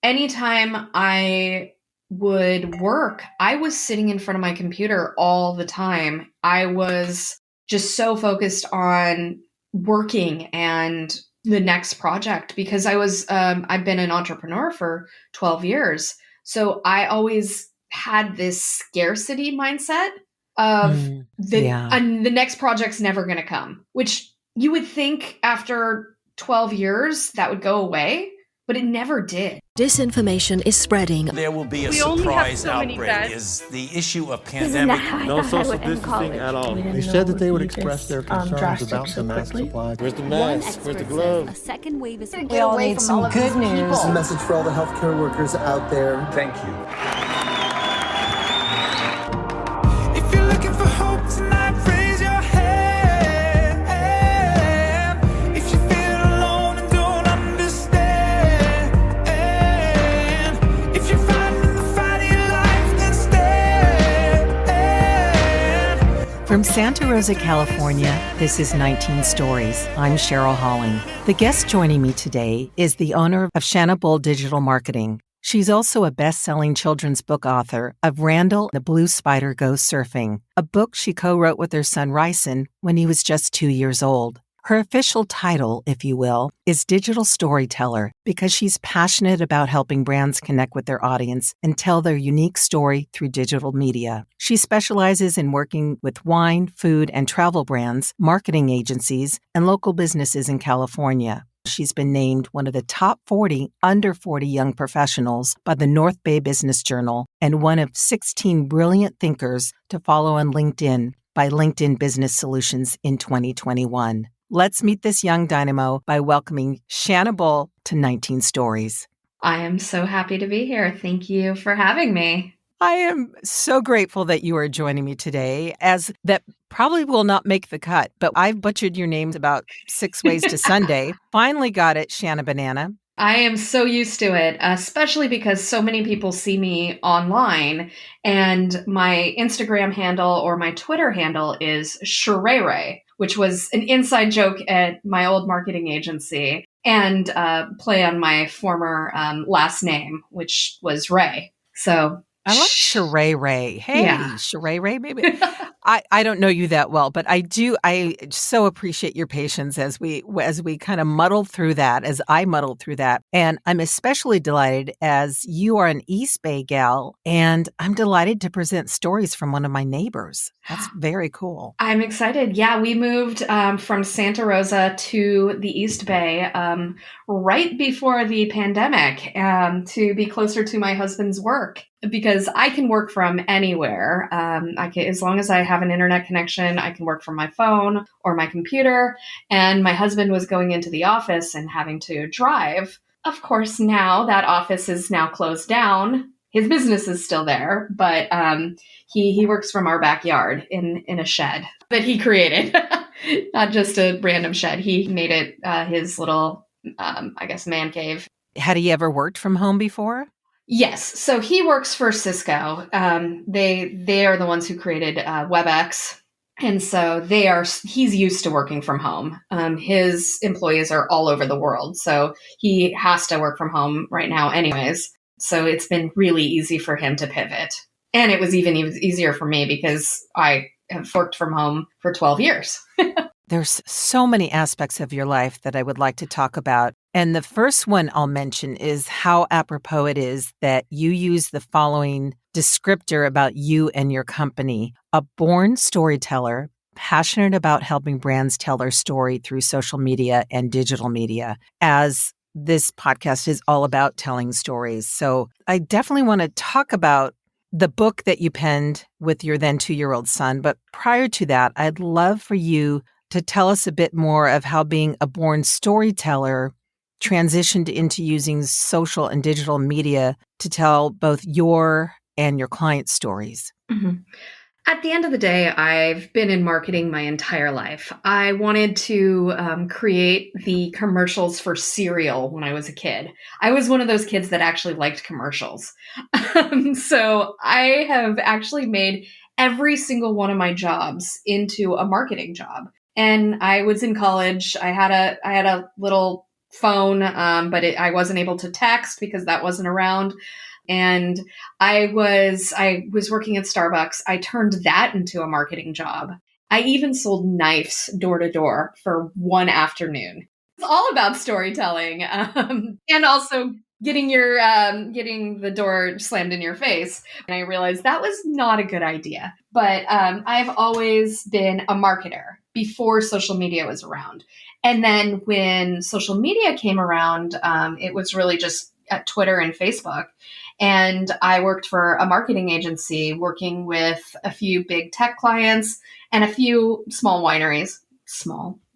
anytime I would work, I was sitting in front of my computer all the time. I was just so focused on working and the next project because I've been an entrepreneur for 12 years. So I always had this scarcity mindset of Yeah. the next project's never going to come, which you would think after 12 years that would go away, but it never did. Disinformation is spreading. There will be a surprise outbreak. Is the issue of pandemic. No social distancing at all. They said that they would express their concerns about the mask supply. Where's the mask? Where's the gloves? A second wave is... We all need some good news. A message for all the healthcare workers out there. Thank you. If you're looking for hope tonight, raise your hand. If you feel alone and don't understand, if you're fighting the fight of your life, then stand. From Santa Rosa, California, this is 19 Stories. I'm Cheryl Halling. The guest joining me today is the owner of Shana Bull Digital Marketing. She's also a best-selling children's book author of Randall, the Blue Spider Goes Surfing, a book she co-wrote with her son Ryeson when he was just 2 years old. Her official title, if you will, is Digital Storyteller because she's passionate about helping brands connect with their audience and tell their unique story through digital media. She specializes in working with wine, food, and travel brands, marketing agencies, and local businesses in California. She's been named one of the top 40 under 40 young professionals by the North Bay Business Journal and one of 16 brilliant thinkers to follow on LinkedIn by LinkedIn Business Solutions in 2021. Let's meet this young dynamo by welcoming Shana Bull to 19 Stories. I am so happy to be here. Thank you for having me. I am so grateful that you are joining me today, as that probably will not make the cut, but I've butchered your names about 6 ways to Sunday. Finally got it, Shana Banana. I am so used to it, especially because so many people see me online, and my Instagram handle or my Twitter handle is Sherere, which was an inside joke at my old marketing agency and play on my former last name, which was Ray. So I like Sherere. Hey, yeah. Sherere, maybe. I don't know you that well, but I so appreciate your patience as we kind of muddle through that, as I muddled through that. And I'm especially delighted as you are an East Bay gal, and I'm delighted to present stories from one of my neighbors. That's very cool. I'm excited. Yeah, we moved from Santa Rosa to the East Bay right before the pandemic to be closer to my husband's work, because I can work from anywhere. As long as I have an internet connection, I can work from my phone or my computer. And my husband was going into the office and having to drive. Of course, now that office is now closed down. His business is still there, but he works from our backyard in a shed that he created, not just a random shed. He made it his little, man cave. Had he ever worked from home before? Yes. So he works for Cisco. They are the ones who created WebEx. And so he's used to working from home. His employees are all over the world. So he has to work from home right now anyways. So it's been really easy for him to pivot. And it was even easier for me because I have worked from home for 12 years. There's so many aspects of your life that I would like to talk about. And the first one I'll mention is how apropos it is that you use the following descriptor about you and your company: a born storyteller, passionate about helping brands tell their story through social media and digital media, as this podcast is all about telling stories. So I definitely want to talk about the book that you penned with your then 2-year-old son. But prior to that, I'd love for you to tell us a bit more of how being a born storyteller transitioned into using social and digital media to tell both your and your clients' stories. Mm-hmm. At the end of the day, I've been in marketing my entire life. I wanted to create the commercials for cereal when I was a kid. I was one of those kids that actually liked commercials. So I have actually made every single one of my jobs into a marketing job. And I was in college. I had a little phone, but I wasn't able to text because that wasn't around. And I was working at Starbucks. I turned that into a marketing job. I even sold knives door to door for one afternoon. It's all about storytelling, and also getting the door slammed in your face. And I realized that was not a good idea. But I've always been a marketer before social media was around. And then when social media came around, it was really just at Twitter and Facebook. And I worked for a marketing agency working with a few big tech clients and a few small wineries,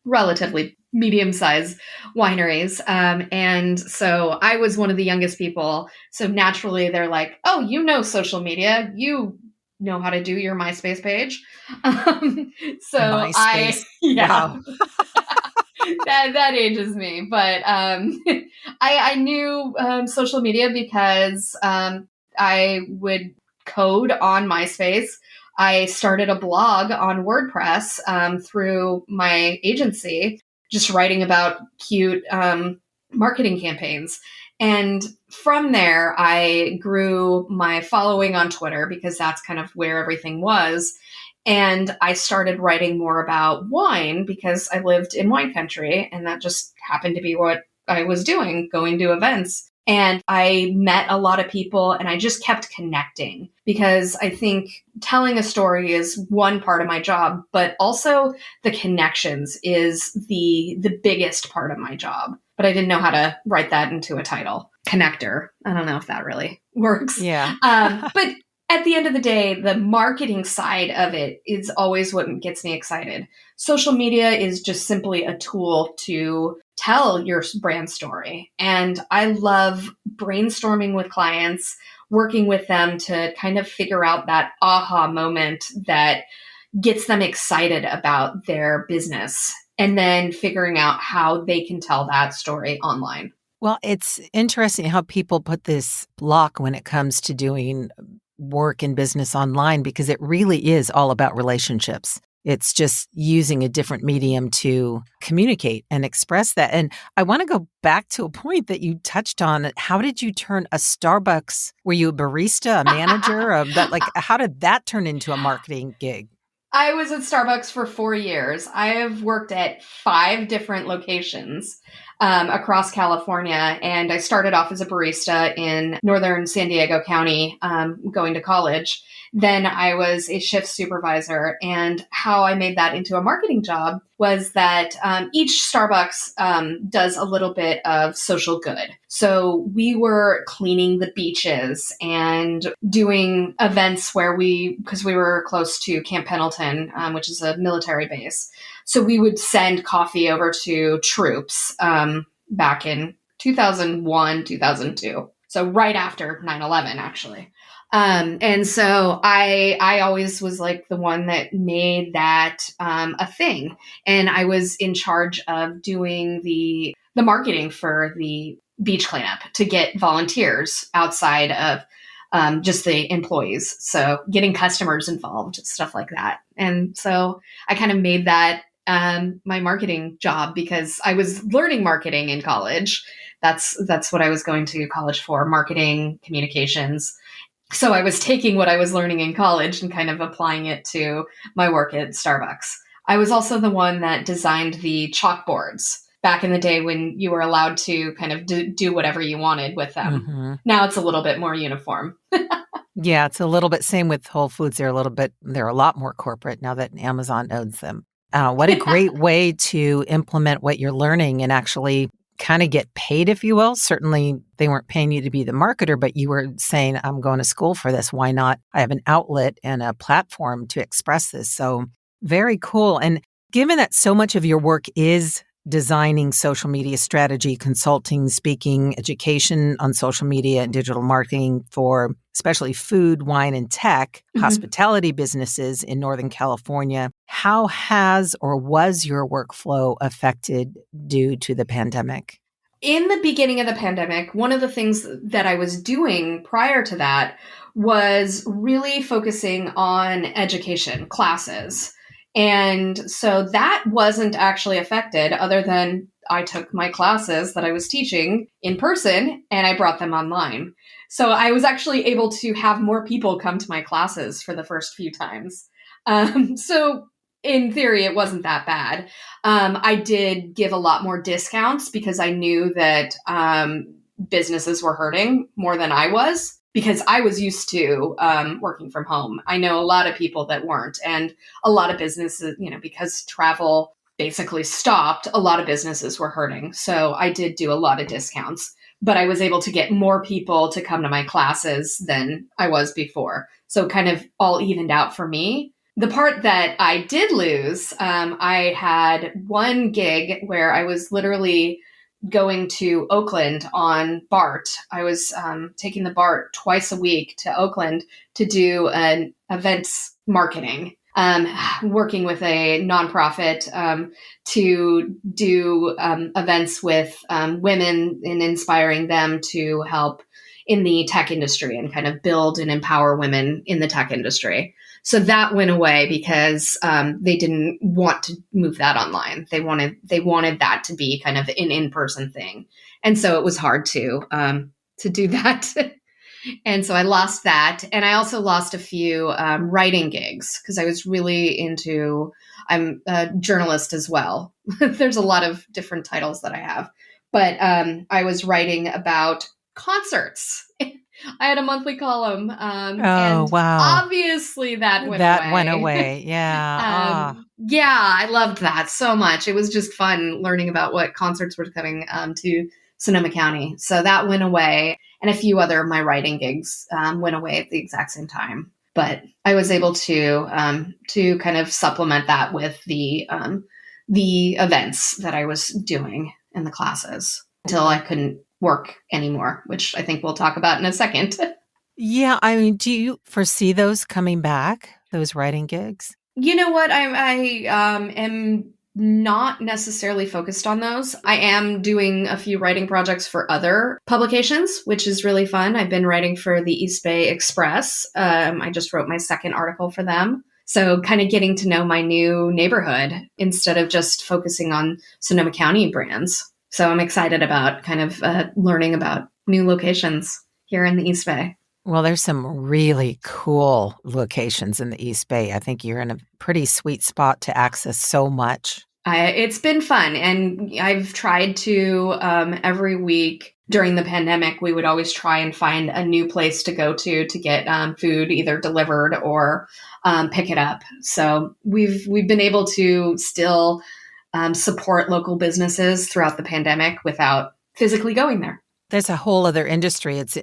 relatively medium-sized wineries. And so I was one of the youngest people. So naturally they're like, oh, you know, social media, you know how to do your MySpace page. So MySpace. Wow. Wow. that ages me, but I knew social media because I would code on MySpace. I started a blog on WordPress through my agency, just writing about cute marketing campaigns. And from there, I grew my following on Twitter because that's kind of where everything was. And I started writing more about wine because I lived in wine country, and that just happened to be what I was doing, going to events. And I met a lot of people, and I just kept connecting because I think telling a story is one part of my job, but also the connections is the biggest part of my job. But I didn't know how to write that into a title. Connector. I don't know if that really works. Yeah. But at the end of the day, the marketing side of it is always what gets me excited. Social media is just simply a tool to tell your brand story. And I love brainstorming with clients, working with them to kind of figure out that aha moment that gets them excited about their business, and then figuring out how they can tell that story online. Well, it's interesting how people put this block when it comes to doing work and business online, because it really is all about relationships. It's just using a different medium to communicate and express that. And I want to go back to a point that you touched on. How did you turn a Starbucks? Were you a barista, a manager? How did that turn into a marketing gig? I was at Starbucks for 4 years. I have worked at 5 different locations across California. And I started off as a barista in northern San Diego County, going to college. Then I was a shift supervisor. And how I made that into a marketing job was that each Starbucks does a little bit of social good. So we were cleaning the beaches and doing events because we were close to Camp Pendleton, which is a military base. So we would send coffee over to troops back in 2001, 2002. So right after 9/11, actually. And so I always was like the one that made that a thing. And I was in charge of doing the marketing for the beach cleanup to get volunteers outside of just the employees. So getting customers involved, stuff like that. And so I kind of made that my marketing job because I was learning marketing in college. That's what I was going to college for, marketing, communications. So I was taking what I was learning in college and kind of applying it to my work at Starbucks. I was also the one that designed the chalkboards back in the day when you were allowed to kind of do whatever you wanted with them. Mm-hmm. Now it's a little bit more uniform. Yeah, it's a little bit same with Whole Foods. They're a lot more corporate now that Amazon owns them. What a great way to implement what you're learning and actually kind of get paid, if you will. Certainly they weren't paying you to be the marketer, but you were saying, I'm going to school for this. Why not? I have an outlet and a platform to express this. So very cool. And given that so much of your work is designing social media strategy, consulting, speaking, education on social media and digital marketing for especially food, wine, and tech, hospitality businesses in Northern California, how has or was your workflow affected due to the pandemic? In the beginning of the pandemic, one of the things that I was doing prior to that was really focusing on education, classes. And so that wasn't actually affected other than I took my classes that I was teaching in person and I brought them online. So I was actually able to have more people come to my classes for the first few times. So in theory, it wasn't that bad. I did give a lot more discounts because I knew that businesses were hurting more than I was, because I was used to working from home. I know a lot of people that weren't, and a lot of businesses, because travel basically stopped, a lot of businesses were hurting. So I did do a lot of discounts, but I was able to get more people to come to my classes than I was before. So kind of all evened out for me. The part that I did lose, I had one gig where I was literally going to Oakland on BART. I was taking the BART twice a week to Oakland to do an events marketing, working with a nonprofit to do events with women and inspiring them to help in the tech industry and kind of build and empower women in the tech industry. So that went away because they didn't want to move that online. They wanted that to be kind of an in-person thing, and so it was hard to do that. And so I lost that, and I also lost a few writing gigs because I was really into. I'm a journalist as well. There's a lot of different titles that I have, but I was writing about concerts. I had a monthly column. And wow. obviously that went away. That went away. Yeah. Yeah, I loved that so much. It was just fun learning about what concerts were coming to Sonoma County. So that went away. And a few other of my writing gigs went away at the exact same time. But I was able to kind of supplement that with the events that I was doing in the classes until I couldn't work anymore, which I think we'll talk about in a second. Yeah. I mean, do you foresee those coming back, those writing gigs? You know what? I am not necessarily focused on those. I am doing a few writing projects for other publications, which is really fun. I've been writing for the East Bay Express. I just wrote my second article for them. So kind of getting to know my new neighborhood instead of just focusing on Sonoma County brands. So I'm excited about kind of learning about new locations here in the East Bay. Well, there's some really cool locations in the East Bay. I think you're in a pretty sweet spot to access so much. It's been fun. And I've tried to every week during the pandemic, we would always try and find a new place to go to get food either delivered or pick it up. So we've been able to still support local businesses throughout the pandemic without physically going there. There's a whole other industry. It's,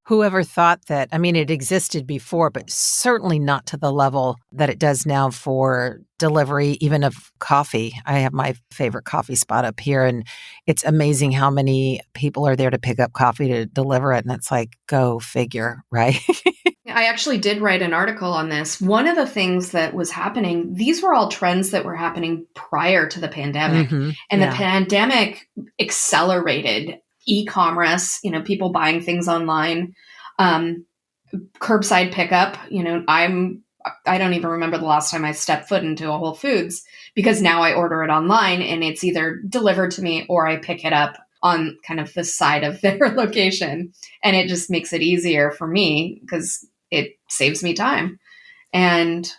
whoever thought that, I mean, it existed before, but certainly not to the level that it does now for delivery, even of coffee. I have my favorite coffee spot up here, and it's amazing how many people are there to pick up coffee to deliver it. And it's like, go figure, right? I actually did write an article on this. One of the things that was happening, these were all trends that were happening prior to the pandemic. Mm-hmm. And the pandemic accelerated e-commerce, people buying things online, curbside pickup. I don't even remember the last time I stepped foot into a Whole Foods because now I order it online and it's either delivered to me or I pick it up on kind of the side of their location. And it just makes it easier for me because it saves me time. And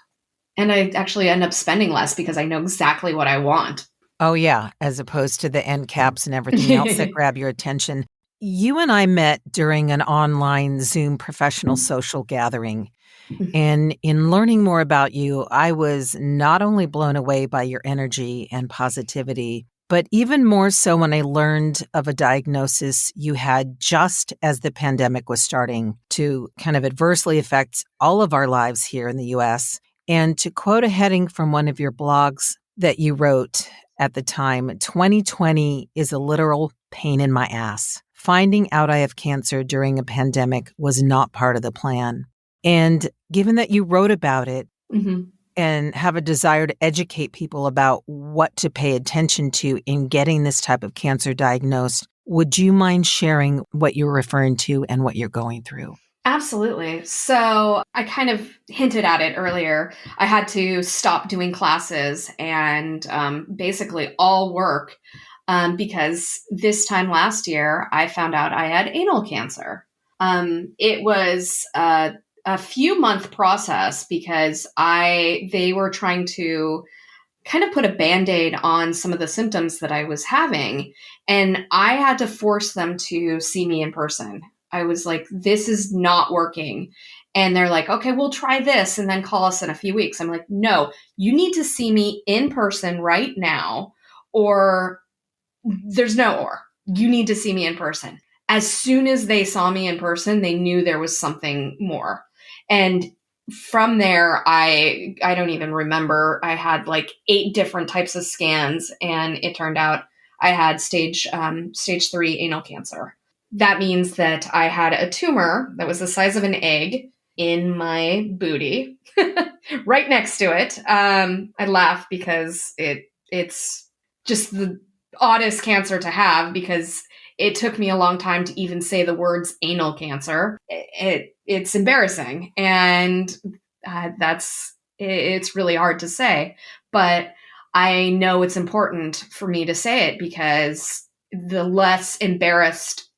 I actually end up spending less because I know exactly what I want. Oh, yeah, as opposed to the end caps and everything else that grab your attention. You and I met during an online Zoom professional social gathering. And in learning more about you, I was not only blown away by your energy and positivity, but even more so when I learned of a diagnosis you had just as the pandemic was starting to kind of adversely affect all of our lives here in the U.S. And to quote a heading from one of your blogs that you wrote at the time, 2020 is a literal pain in my ass. Finding out I have cancer during a pandemic was not part of the plan. And given that you wrote about it and have a desire to educate people about what to pay attention to in getting this type of cancer diagnosed, would you mind sharing what you're referring to and what you're going through? Absolutely. So I kind of hinted at it earlier. I had to stop doing classes and basically all work because this time last year, I found out I had anal cancer. It was a few month process because they were trying to kind of put a Band-Aid on some of the symptoms that I was having. And I had to force them to see me in person. I was like, this is not working. And they're like, okay, we'll try this and then call us in a few weeks. I'm like, no, you need to see me in person right now, or there's no or. You need to see me in person. As soon as they saw me in person, they knew there was something more. And from there, I don't even remember. I had like 8 different types of scans, and it turned out I had stage 3 anal cancer. That means that I had a tumor that was the size of an egg in my booty, right next to it. I laugh because it's just the oddest cancer to have, because it took me a long time to even say the words anal cancer. It's embarrassing, and it's really hard to say, but I know it's important for me to say it, because the less embarrassed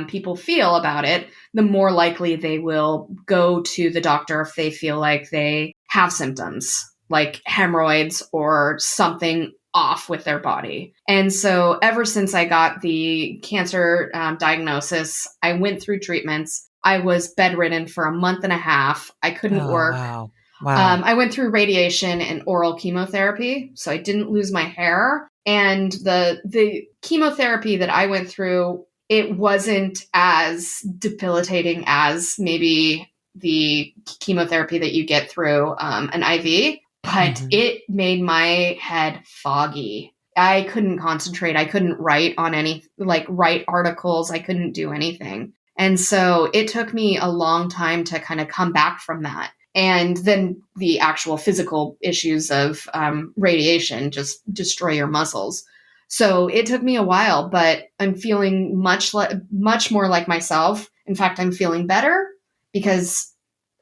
people feel about it, the more likely they will go to the doctor if they feel like they have symptoms like hemorrhoids or something off with their body. And so ever since I got the cancer diagnosis, I went through treatments. I was bedridden for a month and a half. I couldn't work. Wow. I went through radiation and oral chemotherapy, so I didn't lose my hair. And the chemotherapy that I went through, it wasn't as debilitating as maybe the chemotherapy that you get through an IV, but it made my head foggy. I couldn't concentrate. I couldn't write write articles. I couldn't do anything. And so it took me a long time to kind of come back from that. And then the actual physical issues of radiation just destroy your muscles. So it took me a while, but I'm feeling much more like myself. In fact, I'm feeling better because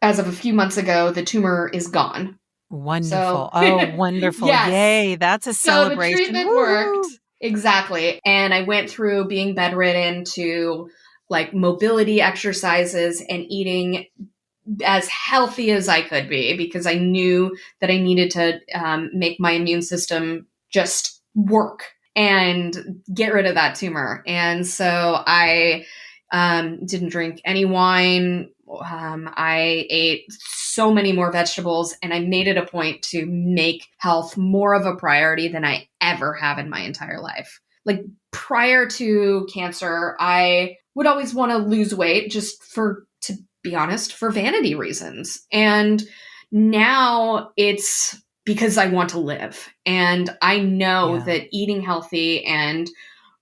as of a few months ago, the tumor is gone. Wonderful. So, wonderful. Yes. Yay. That's a celebration. So the treatment worked. Exactly. And I went through being bedridden to like mobility exercises and eating as healthy as I could be, because I knew that I needed to make my immune system just work and get rid of that tumor. And so I didn't drink any wine. I ate so many more vegetables, and I made it a point to make health more of a priority than I ever have in my entire life. Like prior to cancer, I would always want to lose weight just to be honest, for vanity reasons. And now it's because I want to live. And I know that eating healthy and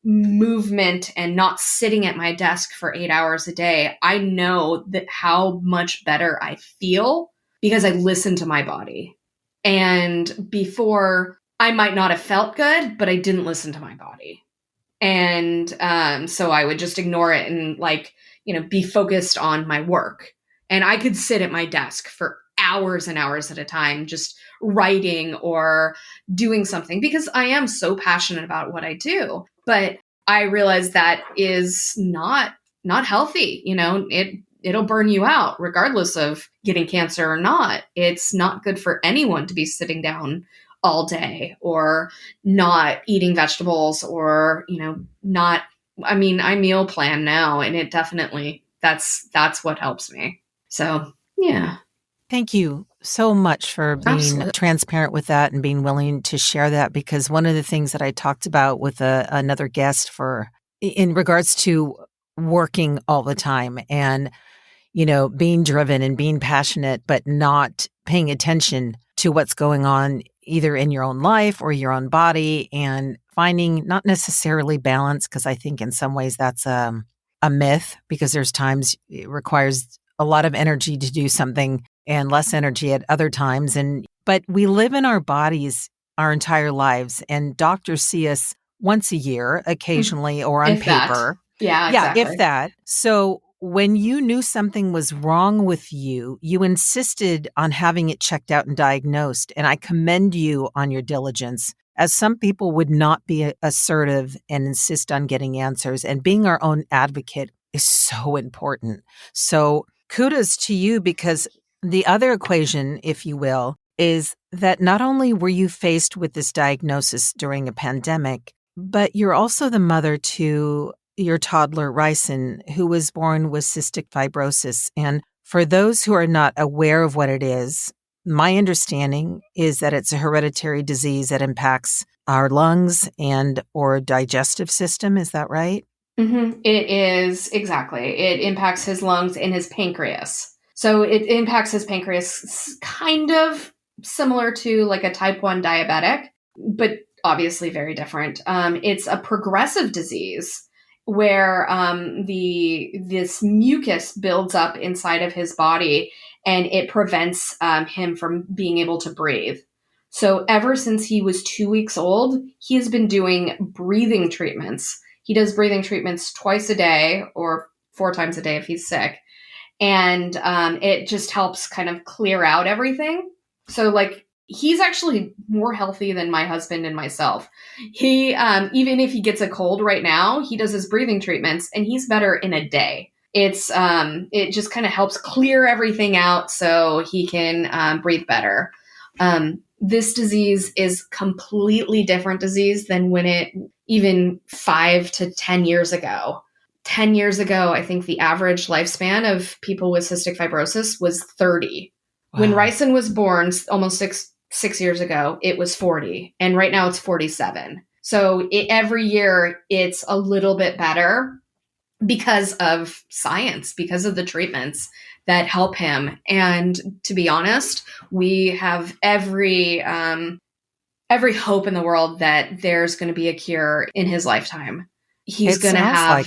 movement and not sitting at my desk for 8 hours a day, I know that how much better I feel because I listen to my body. And before, I might not have felt good, but I didn't listen to my body. And so I would just ignore it and be focused on my work. And I could sit at my desk for hours and hours at a time, just writing or doing something, because I am so passionate about what I do. But I realize that is not healthy. It'll burn you out regardless of getting cancer or not. It's not good for anyone to be sitting down all day or not eating vegetables or, I meal plan now, and it definitely, that's what helps me. So, yeah. Thank you so much for being transparent with that and being willing to share that, because one of the things that I talked about with another guest in regards to working all the time and, being driven and being passionate, but not paying attention to what's going on either in your own life or your own body, and finding not necessarily balance, because I think in some ways that's a myth, because there's times it requires a lot of energy to do something and less energy at other times. But we live in our bodies our entire lives, and doctors see us once a year, occasionally, or on paper. Yeah, exactly. If that. So when you knew something was wrong with you, you insisted on having it checked out and diagnosed. And I commend you on your diligence, as some people would not be assertive and insist on getting answers. And being our own advocate is so important. So kudos to you, because the other equation, if you will, is that not only were you faced with this diagnosis during a pandemic, but you're also the mother to your toddler, Ryeson, who was born with cystic fibrosis. And for those who are not aware of what it is, my understanding is that it's a hereditary disease that impacts our lungs and or digestive system. Is that right? Mm-hmm. It is, exactly. It impacts his lungs and his pancreas. So it impacts his pancreas kind of similar to like a type 1 diabetic, but obviously very different. It's a progressive disease where this mucus builds up inside of his body and it prevents him from being able to breathe. So ever since he was 2 weeks old, he has been doing breathing treatments. He does breathing treatments twice a day or 4 times a day if he's sick. And it just helps kind of clear out everything. So like, he's actually more healthy than my husband and myself. He, even if he gets a cold right now, he does his breathing treatments and he's better in a day. It just kind of helps clear everything out so he can breathe better. This disease is completely different disease than even 5 to 10 years ago. 10 years ago, I think the average lifespan of people with cystic fibrosis was 30. Wow. When Ryeson was born almost six years ago, it was 40. And right now it's 47. So every year it's a little bit better because of science, because of the treatments that help him. And to be honest, we have every hope in the world that there's going to be a cure in his lifetime. He's going to have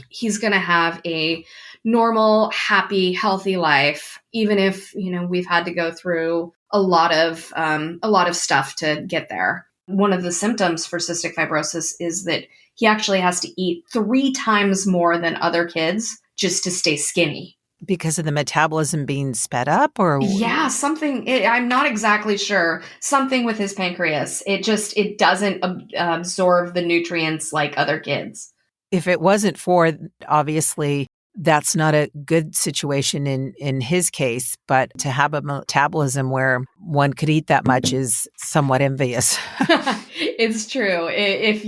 he's going to have a normal, happy, healthy life, even if, we've had to go through a lot of stuff to get there. One of the symptoms for cystic fibrosis is that he actually has to eat 3 times more than other kids just to stay skinny. Because of the metabolism being sped up, or? Yeah, I'm not exactly sure. Something with his pancreas. It doesn't absorb the nutrients like other kids. If it wasn't for, obviously, that's not a good situation in his case, but to have a metabolism where one could eat that much is somewhat envious. It's true. If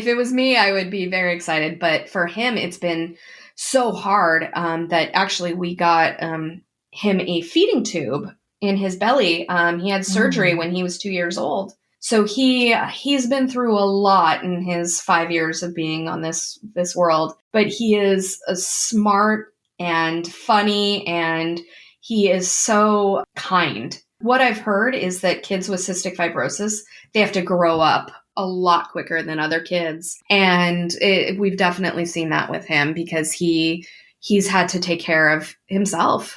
it was me, I would be very excited. But for him, it's been so hard that actually we got him a feeding tube in his belly. He had surgery when he was 2 years old. So he's been through a lot in his 5 years of being on this world, but he is a smart and funny, and he is so kind. What I've heard is that kids with cystic fibrosis, they have to grow up a lot quicker than other kids. And we've definitely seen that with him because he's had to take care of himself.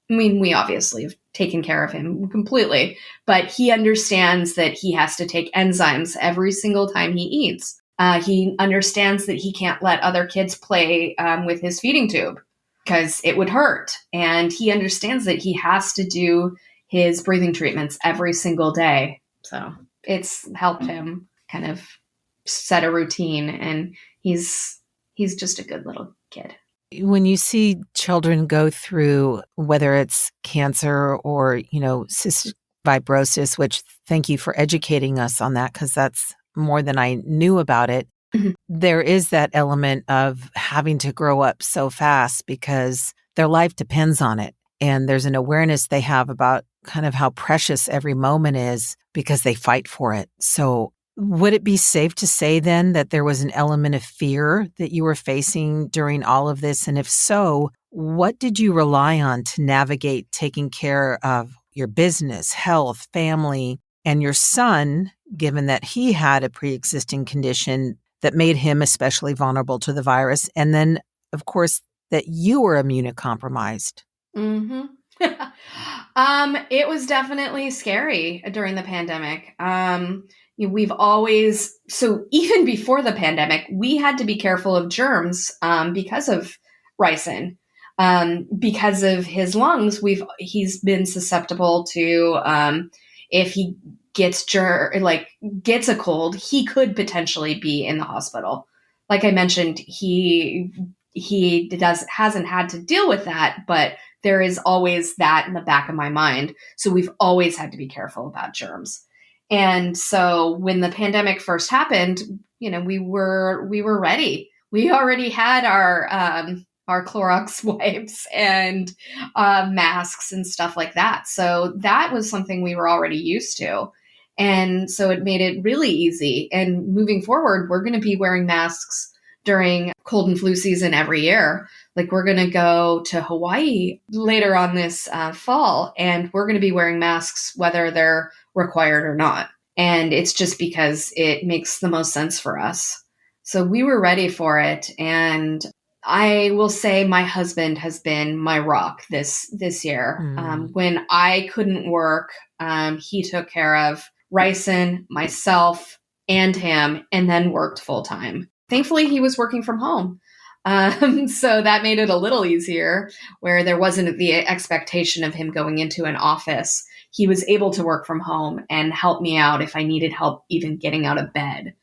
I mean, we obviously have taken care of him completely, but he understands that he has to take enzymes every single time he eats. He understands that he can't let other kids play with his feeding tube because it would hurt. And he understands that he has to do his breathing treatments every single day. So it's helped him kind of set a routine, and he's just a good little kid. When you see children go through, whether it's cancer or, cystic fibrosis, which thank you for educating us on that, because that's more than I knew about it. Mm-hmm. There is that element of having to grow up so fast because their life depends on it. And there's an awareness they have about kind of how precious every moment is because they fight for it. So would it be safe to say then that there was an element of fear that you were facing during all of this? And if so, what did you rely on to navigate taking care of your business, health, family, and your son, given that he had a pre-existing condition that made him especially vulnerable to the virus? And then, of course, that you were immunocompromised. Mm-hmm. It was definitely scary during the pandemic. We've always, so even before the pandemic, we had to be careful of germs because of Ryeson. Because of his lungs, he's been susceptible to, if he gets a cold, he could potentially be in the hospital. Like I mentioned, he hasn't had to deal with that, but there is always that in the back of my mind. So we've always had to be careful about germs. And so when the pandemic first happened, we were ready. We already had our Clorox wipes and masks and stuff like that. So that was something we were already used to. And so it made it really easy. And moving forward, we're going to be wearing masks during cold and flu season every year. Like we're going to go to Hawaii later on this fall, and we're going to be wearing masks whether they're required or not. And it's just because it makes the most sense for us. So we were ready for it. And I will say my husband has been my rock this year. When I couldn't work, he took care of Ryeson, myself, and him, and then worked full time. Thankfully, he was working from home. So that made it a little easier, where there wasn't the expectation of him going into an office. He was able to work from home and help me out if I needed help even getting out of bed.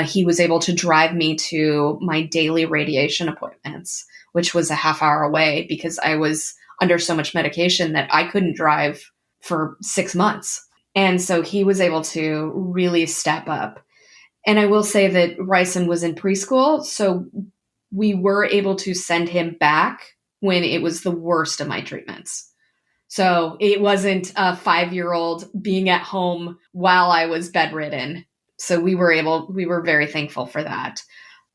He was able to drive me to my daily radiation appointments, which was a half hour away because I was under so much medication that I couldn't drive for 6 months. And so he was able to really step up. And I will say that Ryeson was in preschool, so we were able to send him back when it was the worst of my treatments. So it wasn't a 5-year-old being at home while I was bedridden. So we were very thankful for that.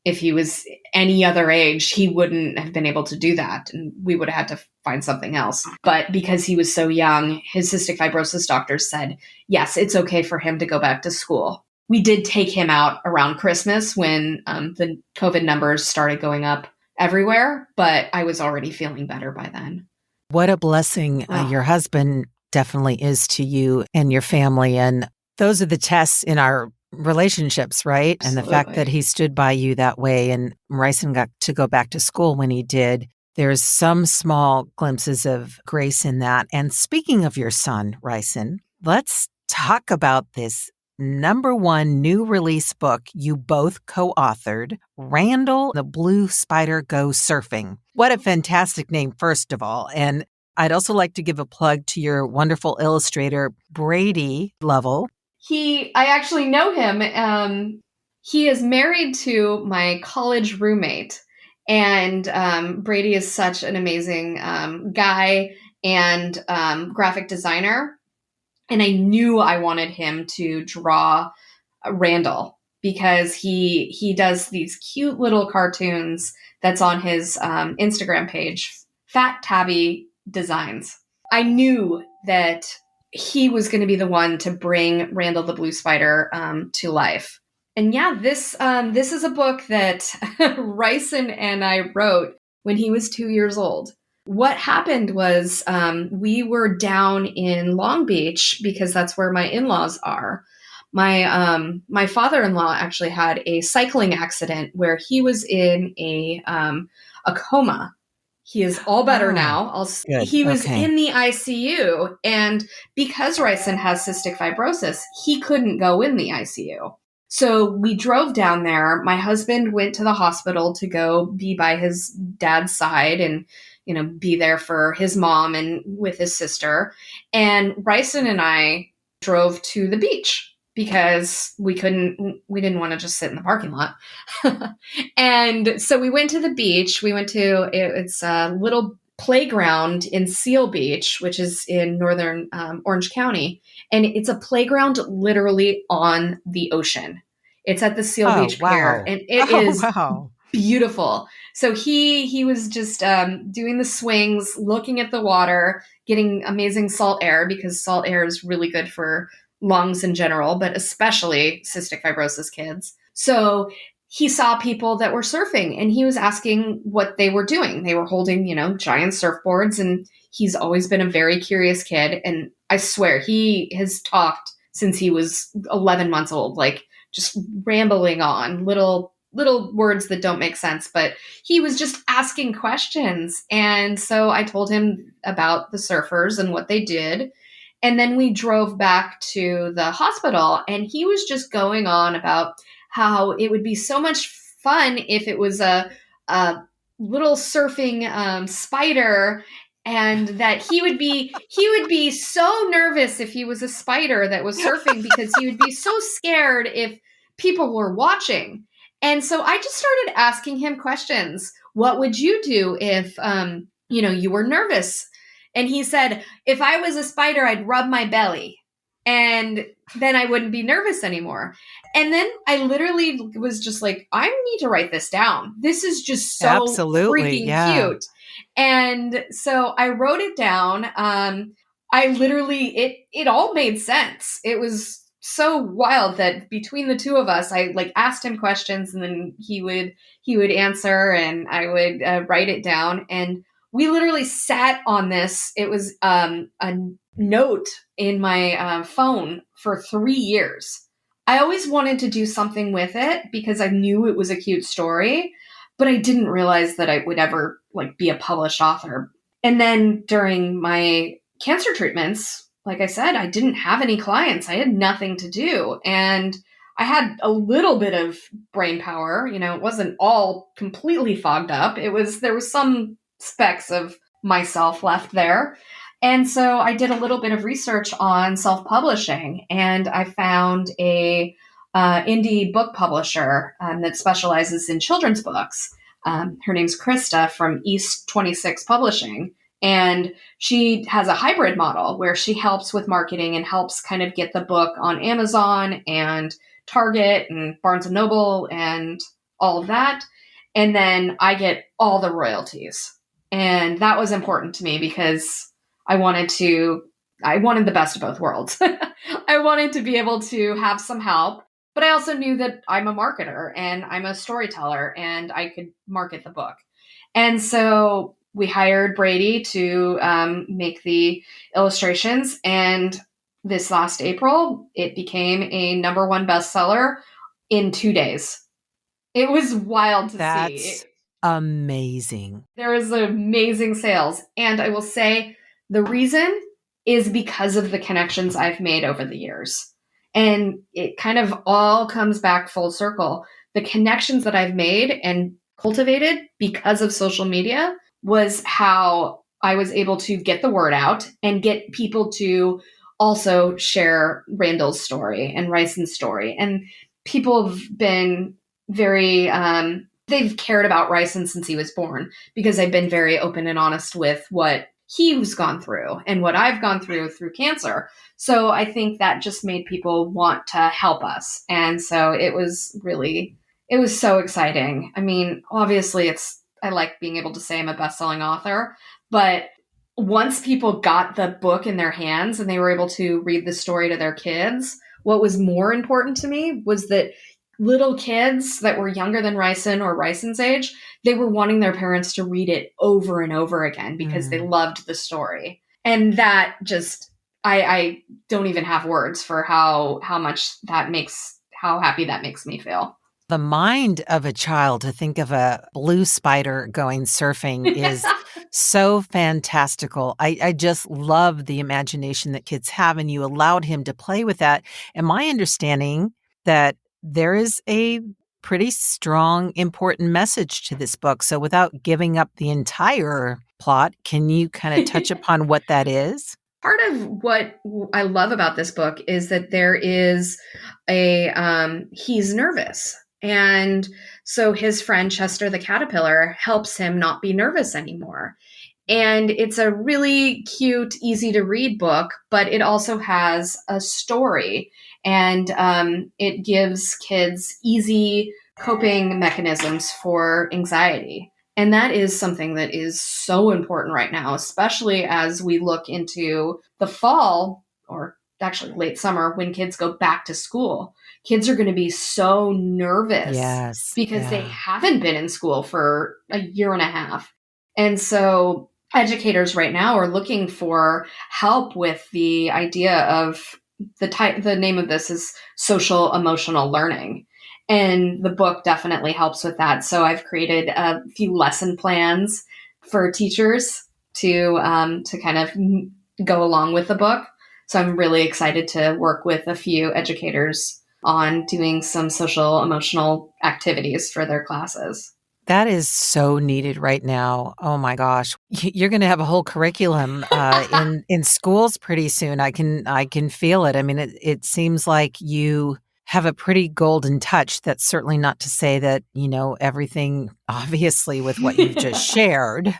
If he was any other age, he wouldn't have been able to do that, and we would have had to find something else. But because he was so young, his cystic fibrosis doctors said, yes, it's okay for him to go back to school. We did take him out around Christmas when the COVID numbers started going up everywhere, but I was already feeling better by then. What a blessing your husband definitely is to you and your family. And those are the tests in our relationships, right? Absolutely. And the fact that he stood by you that way, and Ryeson got to go back to school when he did. There's some small glimpses of grace in that. And speaking of your son, Ryeson, let's talk about this #1 new release book you both co-authored, Randall, the Blue Spider Goes Surfing. What a fantastic name, first of all. And I'd also like to give a plug to your wonderful illustrator, Brady Lovell. I actually know him. He is married to my college roommate. And Brady is such an amazing guy and graphic designer. And I knew I wanted him to draw Randall because he does these cute little cartoons that's on his Instagram page, Fat Tabby Designs. I knew that he was going to be the one to bring Randall the Blue Spider to life. And yeah, this is a book that Ryeson and I wrote when he was 2 years old. What happened was we were down in Long Beach because that's where my in-laws are. My father-in-law actually had a cycling accident where he was in a coma. He is all better now. He was in the ICU, and because Ryeson has cystic fibrosis, he couldn't go in the ICU. So we drove down there. My husband went to the hospital to go be by his dad's side and be there for his mom and with his sister. And Ryeson and I drove to the beach because we didn't want to just sit in the parking lot. And so we went to the beach. We went to, it's a little playground in Seal Beach, which is in northern Orange County. And it's a playground literally on the ocean. It's at the Seal Beach Pier. And it is beautiful. So he was just doing the swings, looking at the water, getting amazing salt air because salt air is really good for lungs in general, but especially cystic fibrosis kids. So he saw people that were surfing and he was asking what they were doing. They were holding, giant surfboards, and he's always been a very curious kid. And I swear he has talked since he was 11 months old, like just rambling on little words that don't make sense, but he was just asking questions. And so I told him about the surfers and what they did. And then we drove back to the hospital, and he was just going on about how it would be so much fun if it was a little surfing spider, and that he would be so nervous if he was a spider that was surfing because he would be so scared if people were watching. And so I just started asking him questions. What would you do if you were nervous? And he said, if I was a spider, I'd rub my belly, and then I wouldn't be nervous anymore. And then I literally was just like, I need to write this down. This is just so freaking cute. And so I wrote it down. It all made sense. It was so wild that between the two of us, I asked him questions, and then he would answer, and I would write it down. And we literally sat on this. It was a note in my phone for 3 years. I always wanted to do something with it because I knew it was a cute story, but I didn't realize that I would ever be a published author. And then during my cancer treatments, like I said, I didn't have any clients. I had nothing to do. And I had a little bit of brain power. It wasn't all completely fogged up. There was some specks of myself left there. And so I did a little bit of research on self-publishing, and I found a indie book publisher that specializes in children's books. Her name's Krista from East 26 Publishing. And she has a hybrid model where she helps with marketing and helps kind of get the book on Amazon and Target and Barnes & Noble and all of that. And then I get all the royalties. And that was important to me because I wanted the best of both worlds. I wanted to be able to have some help, but I also knew that I'm a marketer and I'm a storyteller and I could market the book. And so we hired Brady to make the illustrations. And this last April, it became a #1 bestseller in 2 days. It was wild to see. That's amazing. There was amazing sales. And I will say the reason is because of the connections I've made over the years. And it kind of all comes back full circle. The connections that I've made and cultivated because of social media was how I was able to get the word out and get people to also share Randall's story and Ryeson's story. And people have been very, they've cared about Ryeson since he was born because I've been very open and honest with what he's gone through and what I've gone through cancer. So I think that just made people want to help us. And so it was so exciting. I mean, obviously I like being able to say I'm a best-selling author, but once people got the book in their hands and they were able to read the story to their kids, what was more important to me was that little kids that were younger than Ryeson or Ryson's age, they were wanting their parents to read it over and over again because they loved the story. And that just, I don't even have words for how happy that makes me feel. The mind of a child to think of a blue spider going surfing is so fantastical. I just love the imagination that kids have, and you allowed him to play with that. And my understanding that there is a pretty strong, important message to this book. So without giving up the entire plot, can you kind of touch upon what that is? Part of what I love about this book is that there is he's nervous. And so his friend Chester the Caterpillar helps him not be nervous anymore. And it's a really cute, easy to read book, but it also has a story, and it gives kids easy coping mechanisms for anxiety. And that is something that is so important right now, especially as we look into the fall, or actually late summer, when kids go back to school. Kids are going to be so nervous because they haven't been in school for a year and a half. And so educators right now are looking for help with the idea of the name of this is social emotional learning. And the book definitely helps with that. So I've created a few lesson plans for teachers to kind of go along with the book. So I'm really excited to work with a few educators on doing some social emotional activities for their classes. That is so needed right now. Oh my gosh. You're going to have a whole curriculum in schools pretty soon. I can feel it. I mean, it seems like you have a pretty golden touch. That's certainly not to say that, everything obviously with what you've just shared.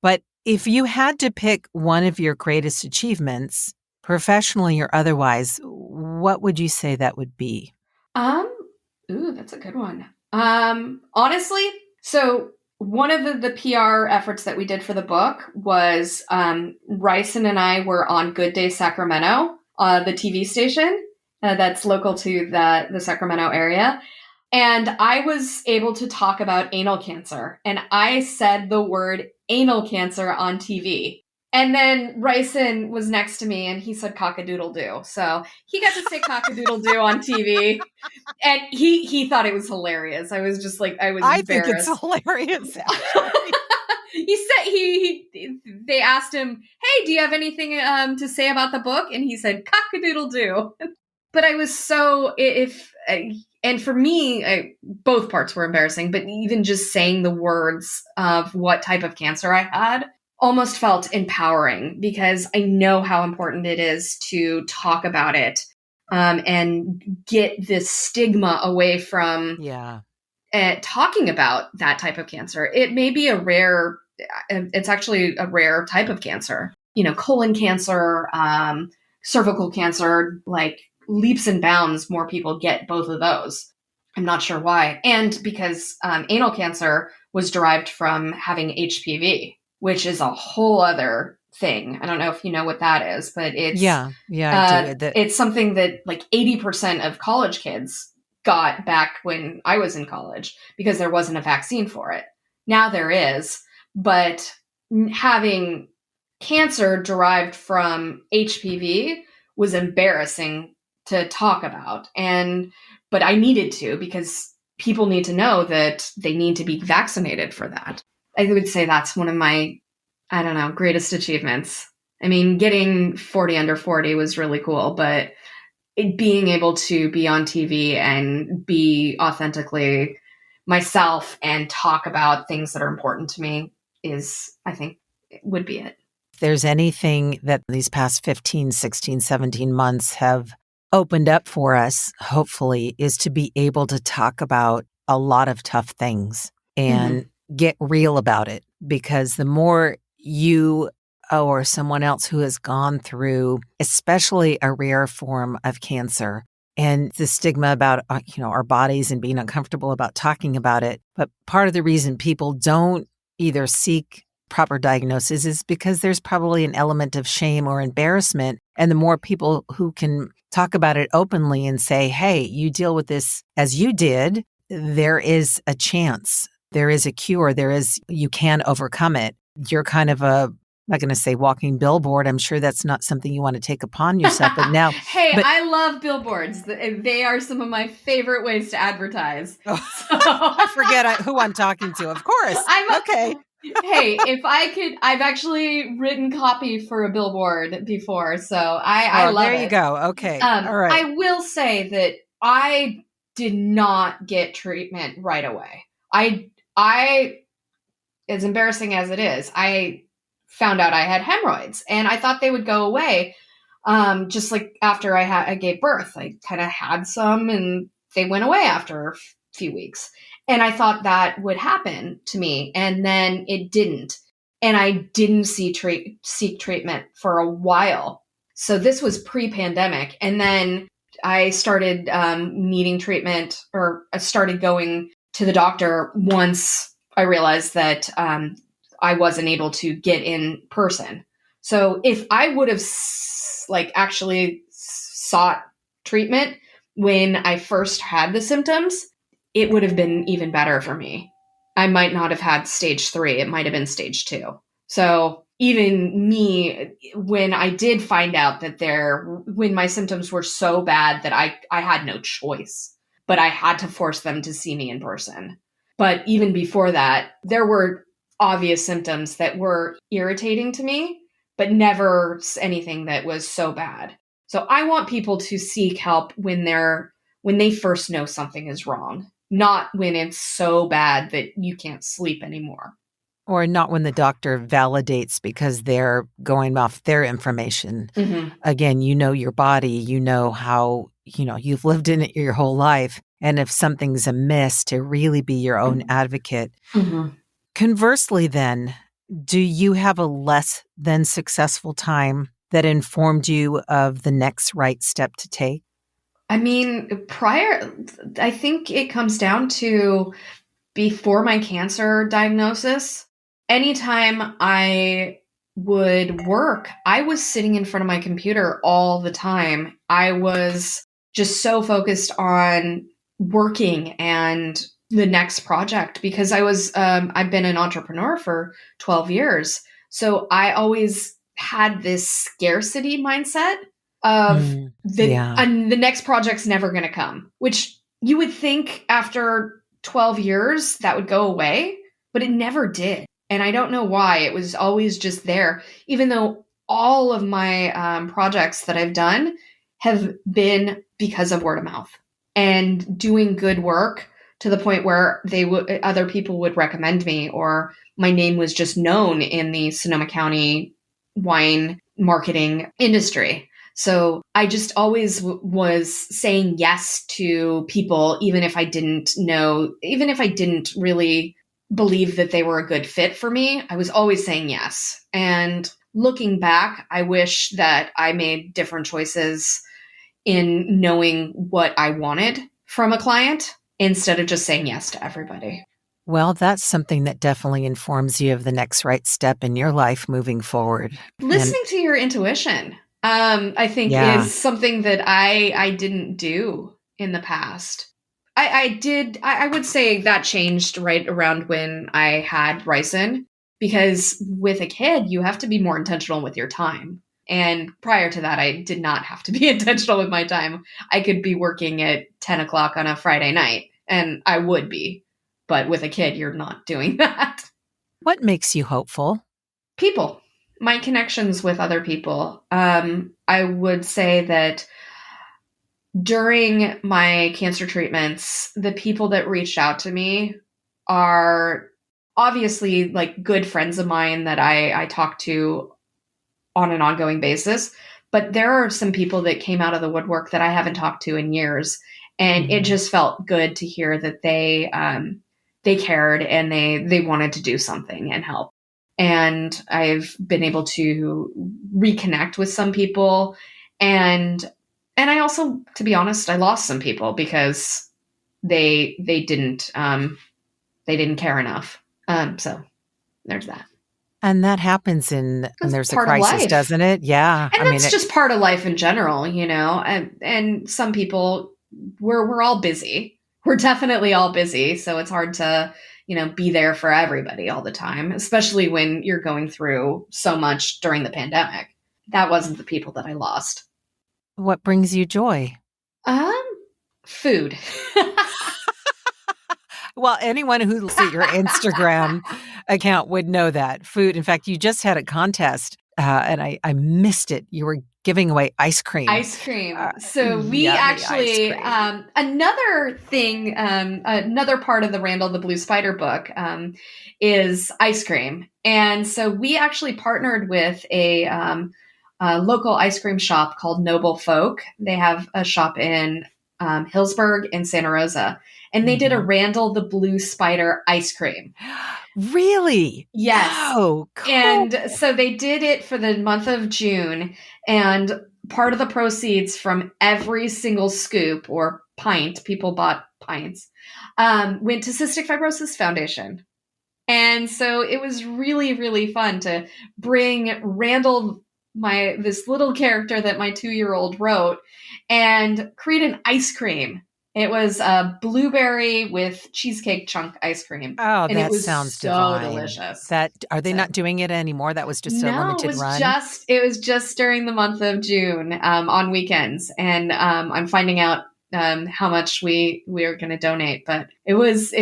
But if you had to pick one of your greatest achievements, professionally or otherwise, what would you say that would be? That's a good one. Honestly, so one of the PR efforts that we did for the book was Ryeson and I were on Good Day Sacramento, the TV station that's local to the Sacramento area. And I was able to talk about anal cancer. And I said the word anal cancer on TV. And then Ryeson was next to me and he said cock-a-doodle-doo. So he got to say cock-a-doodle-doo on TV. And he thought it was hilarious. I was just like, I was embarrassed. I think it's hilarious. They asked him, hey, do you have anything to say about the book? And he said, cock-a-doodle-doo. But I was so, and for me, both parts were embarrassing, but even just saying the words of what type of cancer I had almost felt empowering because I know how important it is to talk about it and get this stigma away from talking about that type of cancer. It may be it's actually a rare type of cancer, colon cancer, cervical cancer, like leaps and bounds, more people get both of those. I'm not sure why. And because anal cancer was derived from having HPV, which is a whole other thing. I don't know if you know what that is, but it's I do. It's something that like 80% of college kids got back when I was in college because there wasn't a vaccine for it. Now there is, but having cancer derived from HPV was embarrassing to talk about. But I needed to because people need to know that they need to be vaccinated for that. I would say that's one of my, greatest achievements. I mean, getting 40 under 40 was really cool, but being able to be on TV and be authentically myself and talk about things that are important to me would be it. If there's anything that these past 15, 16, 17 months have opened up for us, hopefully, is to be able to talk about a lot of tough things and get real about it. Because the more you or someone else who has gone through, especially a rare form of cancer, and the stigma about, our bodies and being uncomfortable about talking about it. But part of the reason people don't either seek proper diagnosis is because there's probably an element of shame or embarrassment. And the more people who can talk about it openly and say, hey, you deal with this as you did, there is a chance. There is a cure. You can overcome it. You're kind of I'm not going to say walking billboard. I'm sure that's not something you want to take upon yourself. But now, I love billboards. They are some of my favorite ways to advertise. I forget who I'm talking to. Of course. Okay. Hey, if I could, I've actually written copy for a billboard before, so I love it. There you go. Okay. All right. I will say that I did not get treatment right away. I, as embarrassing as it is, I found out I had hemorrhoids and I thought they would go away. Just like after I gave birth, I kind of had some and they went away after a few weeks. And I thought that would happen to me. And then it didn't. And I didn't seek treatment for a while. So this was pre-pandemic. And then I started needing treatment, or I started going to the doctor once I realized that I wasn't able to get in person. So if I would have actually sought treatment when I first had the symptoms, it would have been even better for me. I might not have had stage 3. It might have been stage 2. So even me, when I did find out that when my symptoms were so bad that I had no choice, but I had to force them to see me in person. But even before that, there were obvious symptoms that were irritating to me, but never anything that was so bad. So I want people to seek help when they first know something is wrong, not when it's so bad that you can't sleep anymore. Or not when the doctor validates because they're going off their information. Mm-hmm. Again, you know your body, you know how, you've lived in it your whole life. And if something's amiss, to really be your own advocate. Mm-hmm. Conversely, then, do you have a less than successful time that informed you of the next right step to take? I mean, I think it comes down to before my cancer diagnosis, anytime I would work, I was sitting in front of my computer all the time. I was just so focused on working and the next project because I've been an entrepreneur for 12 years. So I always had this scarcity mindset of the next project's never going to come, which you would think after 12 years that would go away, but it never did. And I don't know why. It was always just there, even though all of my projects that I've done have been because of word of mouth and doing good work to the point where other people would recommend me, or my name was just known in the Sonoma County wine marketing industry. So I just always was saying yes to people, even if I didn't really believe that they were a good fit for me. I was always saying yes. And looking back, I wish that I made different choices in knowing what I wanted from a client instead of just saying yes to everybody. Well, that's something that definitely informs you of the next right step in your life moving forward. Listening to your intuition. I think is something that I didn't do in the past. I would say that changed right around when I had Ryeson, because with a kid, you have to be more intentional with your time. And prior to that, I did not have to be intentional with my time. I could be working at 10 o'clock on a Friday night, and I would be. But with a kid, you're not doing that. What makes you hopeful? People. My connections with other people. I would say that during my cancer treatments, the people that reached out to me are obviously like good friends of mine that I talk to on an ongoing basis. But there are some people that came out of the woodwork that I haven't talked to in years. And it just felt good to hear that they cared and they wanted to do something and help. And I've been able to reconnect with some people. And I also, to be honest, I lost some people because they didn't care enough. So there's that. And that happens when there's a crisis, doesn't it? Yeah. And that's just part of life in general, and some people, we're all busy. We're definitely all busy. So it's hard to, be there for everybody all the time, especially when you're going through so much during the pandemic. That wasn't the people that I lost. What brings you joy? Food. Well, anyone who looks at your Instagram account would know that. Food. In fact, you just had a contest and I missed it. You were giving away ice cream. So we actually, another thing, another part of the Randall the Blue Spider book is ice cream. And so we actually partnered with a local ice cream shop called Noble Folk. They have a shop in Hillsburg and Santa Rosa. And they did a Randall the Blue Spider ice cream. Really? Yes. Oh, cool. And so they did it for the month of June. And part of the proceeds from every single scoop or pint, people bought pints, went to Cystic Fibrosis Foundation. And so it was really, really fun to bring Randall, this little character that my 2-year-old wrote, and create an ice cream. It was a blueberry with cheesecake chunk ice cream. Oh, and that it was sounds so divine. Delicious. Are they not doing it anymore? That was just a limited run? It was just during the month of June on weekends. And I'm finding out how much we are going to donate. But it was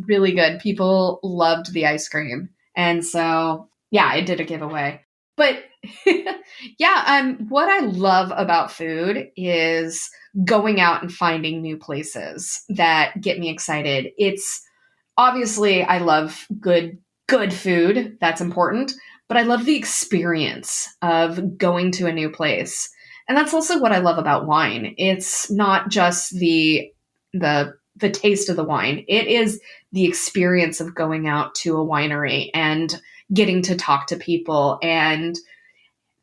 really good. People loved the ice cream. And so, yeah, I did a giveaway. But Yeah, what I love about food is going out and finding new places that get me excited. It's obviously I love good food. That's important, but I love the experience of going to a new place. And that's also what I love about wine. It's not just the taste of the wine. It is the experience of going out to a winery and getting to talk to people and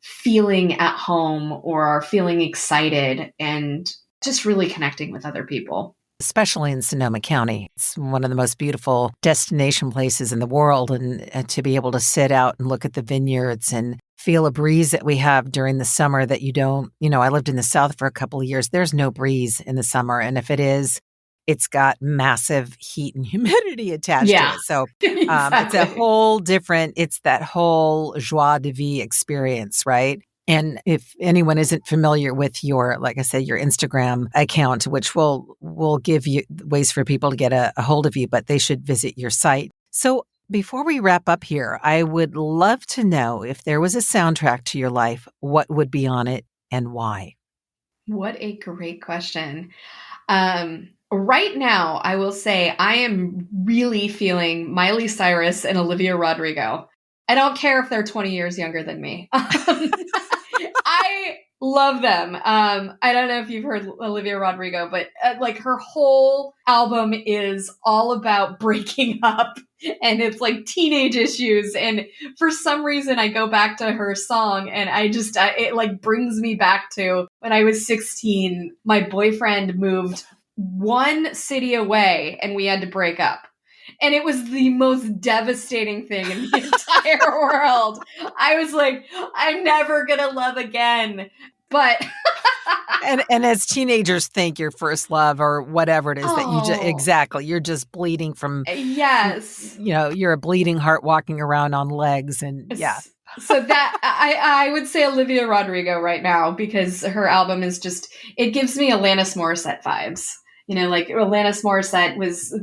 feeling at home or feeling excited and just really connecting with other people. Especially in Sonoma County. It's one of the most beautiful destination places in the world. And to be able to sit out and look at the vineyards and feel a breeze that we have during the summer that you don't, I lived in the South for a couple of years. There's no breeze in the summer. And if it is, it's got massive heat and humidity attached to it. So Exactly. it's that whole joie de vivre experience, right? And if anyone isn't familiar with your, like I said, your Instagram account, which will give you ways for people to get a hold of you, but they should visit your site. So before we wrap up here, I would love to know if there was a soundtrack to your life, what would be on it and why? What a great question. Right now, I will say I am really feeling Miley Cyrus and Olivia Rodrigo. I don't care if they're 20 years younger than me. I love them. I don't know if you've heard Olivia Rodrigo, but like her whole album is all about breaking up and it's like teenage issues. And for some reason, I go back to her song and it like brings me back to when I was 16, my boyfriend moved one city away and we had to break up. And it was the most devastating thing in the entire world. I was like, I'm never going to love again. But and as teenagers think your first love or whatever it is that you exactly, you're just bleeding from, yes, you're a bleeding heart walking around on legs. And yeah. So that I would say Olivia Rodrigo right now, because her album is just, it gives me Alanis Morissette vibes. Like Alanis Morissette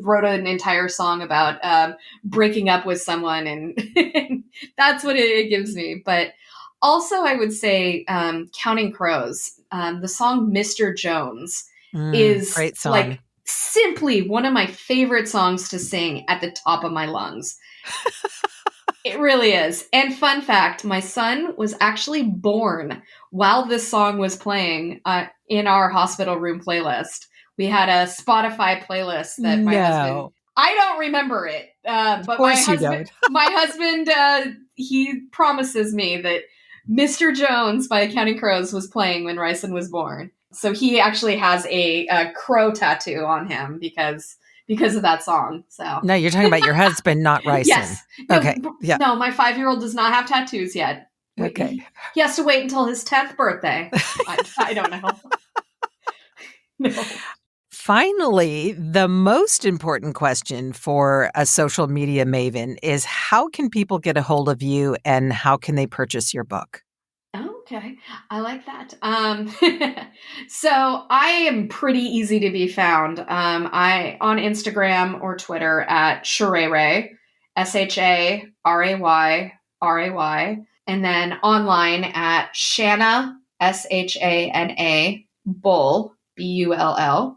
wrote an entire song about breaking up with someone, and that's what it gives me. But also, I would say Counting Crows. The song "Mr. Jones" is great song. Like simply one of my favorite songs to sing at the top of my lungs. It really is. And fun fact, my son was actually born while this song was playing in our hospital room playlist. We had a Spotify playlist that my husband, I don't remember it, but my husband, he promises me that Mr. Jones by Counting Crows was playing when Ryeson was born. So he actually has a crow tattoo on him because of that song. So no, you're talking about your husband, not Ryeson. Yes. Okay. Yeah. No, my 5-year-old does not have tattoos yet. Okay. He has to wait until his 10th birthday. I don't know. No. Finally, the most important question for a social media maven is how can people get a hold of you and how can they purchase your book? Okay. I like that. So I am pretty easy to be found. I on Instagram or Twitter at Sharay, SHARAYRAY, and then online at Shana, SHANA, Bull, BULL.com.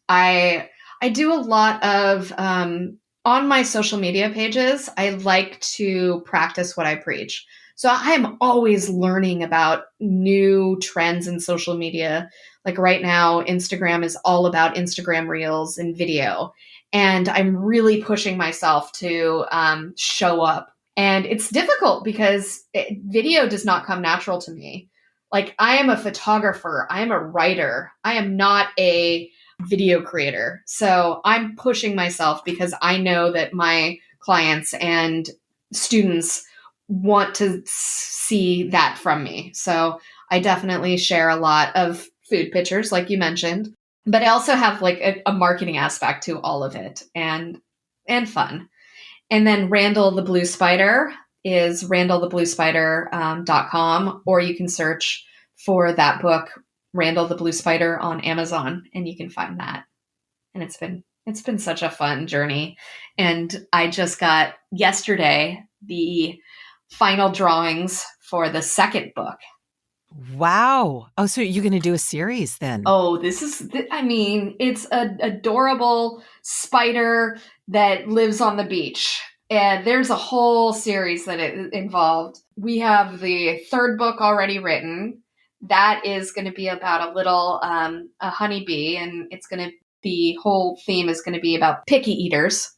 I do a lot of on my social media pages. I like to practice what I preach. So I am always learning about new trends in social media. Like right now, Instagram is all about Instagram Reels and video. And I'm really pushing myself to show up. And it's difficult because video does not come natural to me. Like I am a photographer. I am a writer. I am not a video creator. So I'm pushing myself because I know that my clients and students want to see that from me. So I definitely share a lot of food pictures, like you mentioned, but I also have like a marketing aspect to all of it and fun. And then Randall the Blue Spider is randallthebluespider.com, or you can search for that book, Randall the Blue Spider, on Amazon, and you can find that. And it's been such a fun journey. And I just got yesterday the final drawings for the second book. Wow. Oh, so you're going to do a series then? Oh, it's an adorable spider that lives on the beach. And there's a whole series that it involved. We have the third book already written. That is going to be about a little a honeybee, and the whole theme is going to be about picky eaters.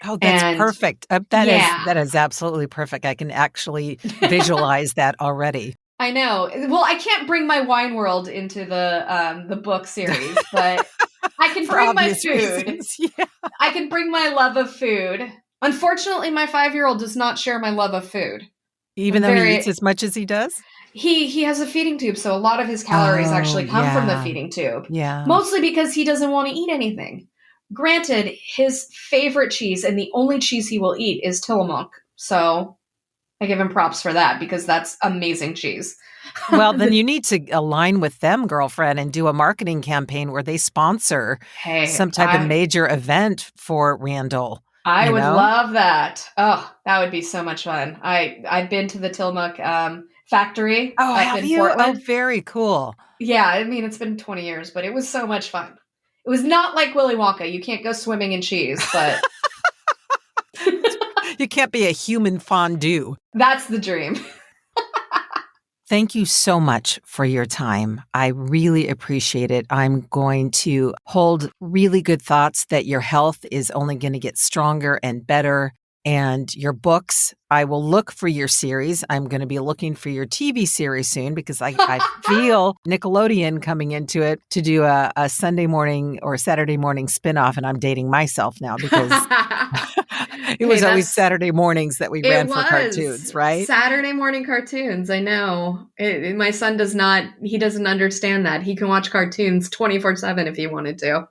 Oh, that's perfect. That is absolutely perfect. I can actually visualize that already. I know. Well, I can't bring my wine world into the book series, but I can bring my food. Yeah. I can bring my love of food. Unfortunately, my 5-year-old does not share my love of food. Even though he eats as much as he does? He has a feeding tube, so a lot of his calories actually come from the feeding tube. Yeah. Mostly because he doesn't want to eat anything. Granted, his favorite cheese and the only cheese he will eat is Tillamook. So I give him props for that because that's amazing cheese. Well, then you need to align with them, girlfriend, and do a marketing campaign where they sponsor some type of major event for Randall. I would love that. Oh, that would be so much fun. I've been to the Tillamook factory. Oh, have you? Portland. Oh, very cool. Yeah, I mean, it's been 20 years, but it was so much fun. It was not like Willy Wonka. You can't go swimming in cheese, but... You can't be a human fondue. That's the dream. Thank you so much for your time. I really appreciate it. I'm going to hold really good thoughts that your health is only going to get stronger and better. And your books, I will look for your series. I'm going to be looking for your TV series soon because I feel Nickelodeon coming into it to do a Sunday morning or Saturday morning spinoff. And I'm dating myself now because it was always Saturday mornings that we ran for cartoons, right? Saturday morning cartoons. I know. My son he doesn't understand that. He can watch cartoons 24/7 if he wanted to.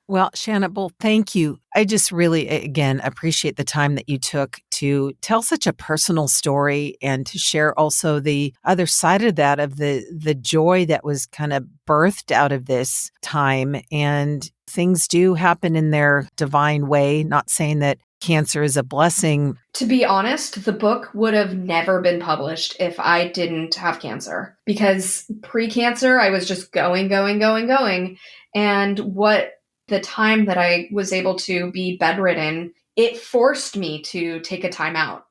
Well, Shana Bull, thank you. I just really, again, appreciate the time that you took to tell such a personal story and to share also the other side of that, of the joy that was kind of birthed out of this time. And things do happen in their divine way, not saying that cancer is a blessing. To be honest, the book would have never been published if I didn't have cancer, because pre-cancer, I was just going. And the time that I was able to be bedridden, it forced me to take a time out.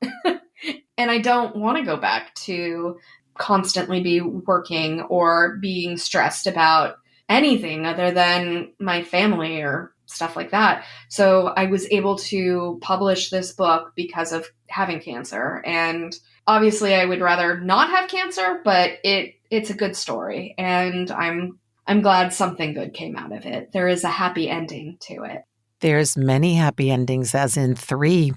And I don't want to go back to constantly be working or being stressed about anything other than my family or stuff like that. So I was able to publish this book because of having cancer. And obviously I would rather not have cancer, but it's a good story. And I'm glad something good came out of it. There is a happy ending to it. There's many happy endings, as in three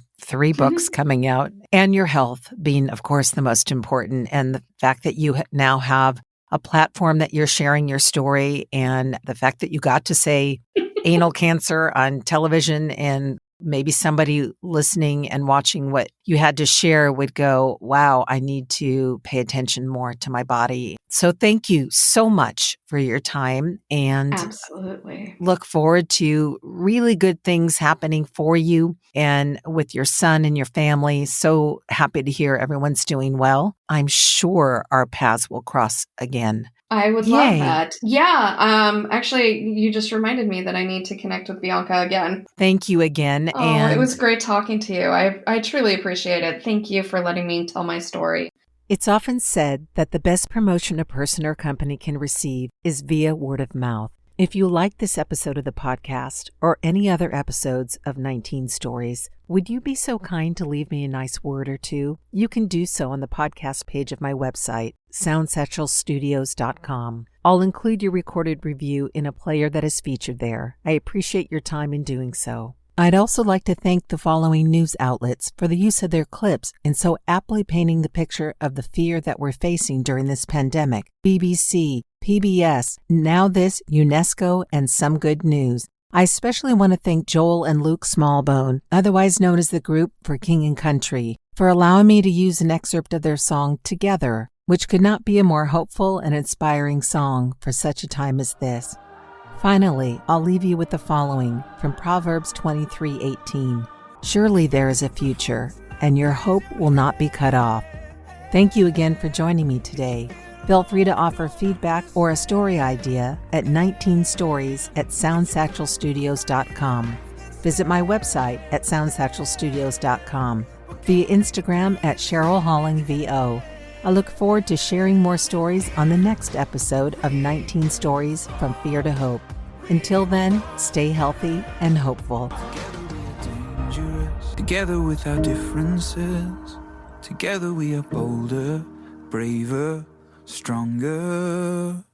books coming out, and your health being, of course, the most important. And the fact that you now have a platform that you're sharing your story, and the fact that you got to say anal cancer on television, and maybe somebody listening and watching what you had to share would go, wow, I need to pay attention more to my body. So thank you so much for your time, and absolutely look forward to really good things happening for you and with your son and your family. So happy to hear everyone's doing well. I'm sure our paths will cross again. I would love that. Yeah. Actually, you just reminded me that I need to connect with Bianca again. Thank you again. Oh, and it was great talking to you. I truly appreciate it. Thank you for letting me tell my story. It's often said that the best promotion a person or company can receive is via word of mouth. If you like this episode of the podcast or any other episodes of 19 Stories, would you be so kind to leave me a nice word or two? You can do so on the podcast page of my website, soundsatchelstudios.com. I'll include your recorded review in a player that is featured there. I appreciate your time in doing so. I'd also like to thank the following news outlets for the use of their clips in so aptly painting the picture of the fear that we're facing during this pandemic: BBC, PBS, Now This, UNESCO, and Some Good News. I especially want to thank Joel and Luke Smallbone, otherwise known as the Group for King and Country, for allowing me to use an excerpt of their song Together, which could not be a more hopeful and inspiring song for such a time as this. Finally, I'll leave you with the following from Proverbs 23:18. Surely there is a future, and your hope will not be cut off. Thank you again for joining me today. Feel free to offer feedback or a story idea at 19stories@soundsatchelstudios.com. Visit my website at soundsatchelstudios.com, via Instagram at CherylHollingVO. I look forward to sharing more stories on the next episode of 19 Stories from Fear to Hope. Until then, stay healthy and hopeful. Together with our differences, together we are bolder, braver, stronger.